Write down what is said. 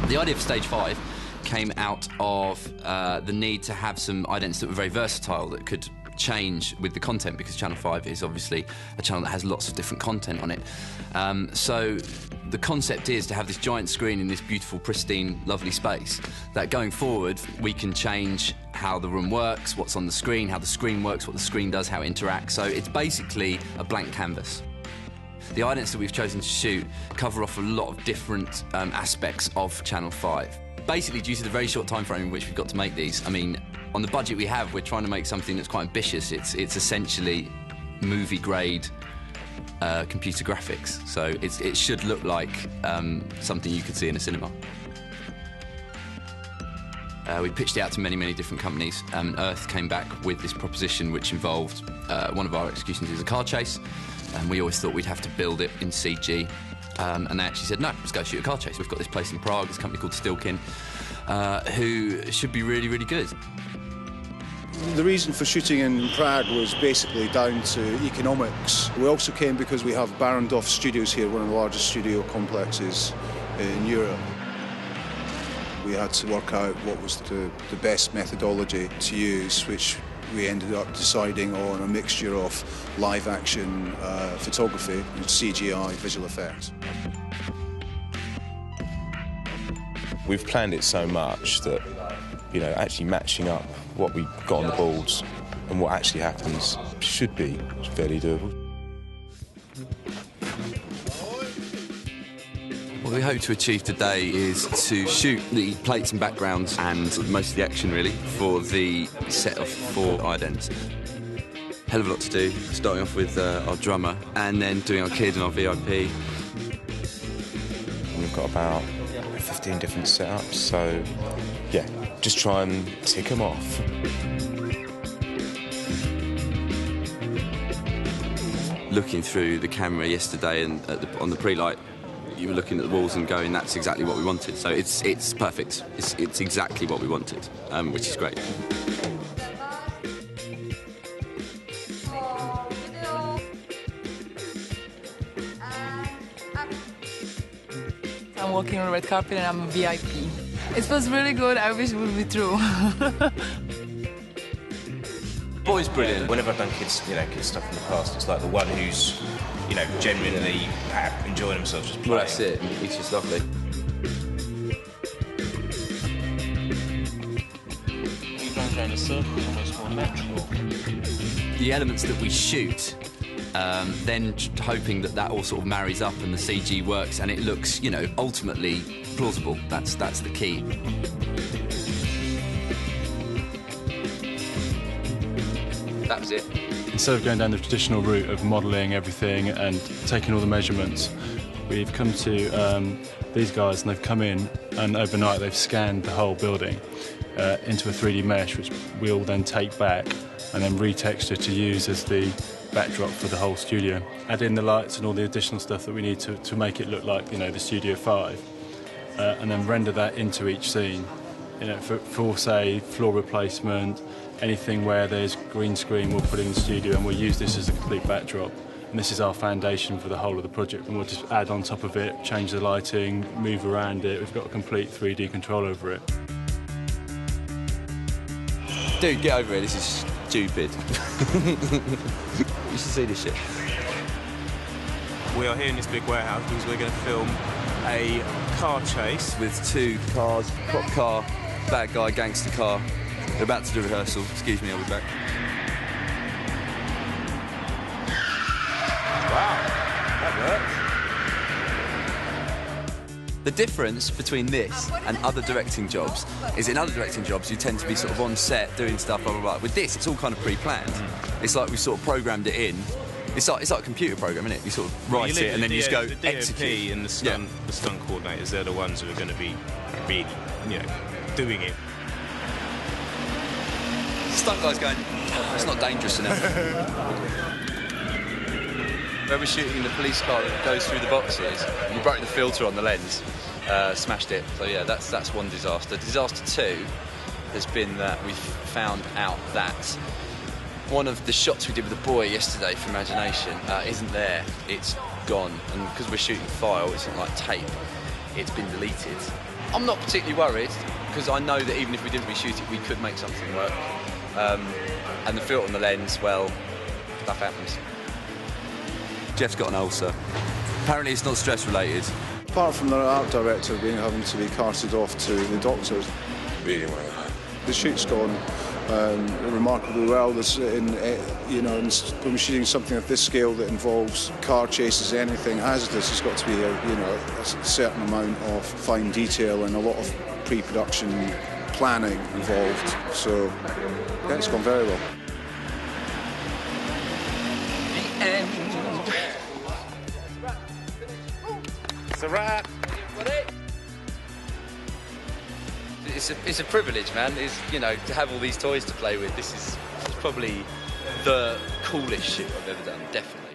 The idea for Stage 5 came out of the need to have some idents that were very versatile, that could change with the content, because Channel 5 is obviously a channel that has lots of different content on it. So the concept is to have this giant screen in this beautiful, pristine, lovely space, that going forward we can change how the room works, what's on the screen, how the screen works, what the screen does, how it interacts. So it's basically a blank canvas. The idents that we've chosen to shoot cover off a lot of different aspects of Channel 5. Basically, due to the very short time frame in which we've got to make these, I mean, on the budget we have, we're trying to make something that's quite ambitious. It's essentially movie-grade computer graphics, so it should look like something you could see in a cinema. We pitched it out to many, many different companies. Earth came back with this proposition which involved one of our executions is a car chase, and we always thought we'd have to build it in CG. And they actually said, no, let's go shoot a car chase. We've got this place in Prague, this company called Stilkin, who should be really, really good. The reason for shooting in Prague was basically down to economics. We also came because we have Barrendorf Studios here, one of the largest studio complexes in Europe. We had to work out what was the best methodology to use, which we ended up deciding on a mixture of live-action photography and CGI visual effects. We've planned it so much that, you know, actually matching up what we got on the boards and what actually happens should be fairly doable. What we hope to achieve today is to shoot the plates and backgrounds and most of the action, really, for the set of 4 idents. Hell of a lot to do, starting off with our drummer and then doing our kid and our VIP. We've got about 15 different setups, so yeah, just try and tick them off. Looking through the camera yesterday and on the pre-light, you were looking at the walls and going, that's exactly what we wanted. So it's perfect. It's exactly what we wanted, which is great. I'm walking on the red carpet and I'm a VIP. It was really good. I wish it would be true. Boy's brilliant. Whenever I've done kids stuff in the past, it's like the one who's, you know, genuinely enjoying themselves just playing. Well, that's it. He's just lovely. He runs around a circle, almost more natural. The elements that we shoot, then hoping that all sort of marries up and the CG works and it looks, you know, ultimately plausible. That's the key. That was it. Instead of going down the traditional route of modelling everything and taking all the measurements, we've come to these guys, and they've come in and overnight they've scanned the whole building into a 3D mesh, which we'll then take back and then retexture to use as the backdrop for the whole studio. Add in the lights and all the additional stuff that we need to make it look like, you know, the Studio 5, and then render that into each scene. You know, for say floor replacement, anything where there's green screen, we'll put in the studio and we'll use this as a complete backdrop. And this is our foundation for the whole of the project, and we'll just add on top of it, change the lighting, move around it. We've got a complete 3D control over it. Dude, get over it. This is stupid. You should see this shit. We are here in this big warehouse because we're going to film a car chase With 2 cars, cop car, bad guy, gangster car. They're about to do rehearsal. Excuse me, I'll be back. Wow, that worked. The difference between this and other directing jobs is in other directing jobs you tend to be sort of on set doing stuff, blah, blah, blah. With this, it's all kind of pre-planned. It's like we sort of programmed it in. It's like a computer program, isn't it? You sort of write it and then you just go the execute. and the stunt coordinators, they're the ones who are going to be really, you know, doing it. Stunt guy's going, it's not dangerous enough. Where we're shooting the police car that goes through the boxes, we broke the filter on the lens, smashed it. So yeah, that's one disaster. Disaster 2 has been that we've found out that one of the shots we did with the boy yesterday for Imagination isn't there. It's gone, and because we're shooting file, it's not like tape, it's been deleted. I'm not particularly worried, because I know that even if we didn't reshoot it, we could make something work. And the filter on the lens, well, stuff happens. Jeff's got an ulcer. Apparently it's not stress related. Apart from the art director having to be carted off to the doctors, Really well. the shoot's gone remarkably well. When we're shooting something of this scale that involves car chases, anything hazardous, there's got to be a certain amount of fine detail and a lot of pre-production planning involved. So yeah, it's gone very well. The end. It's a wrap. It's a privilege, man. To have all these toys to play with. This is probably the coolest shit I've ever done, definitely.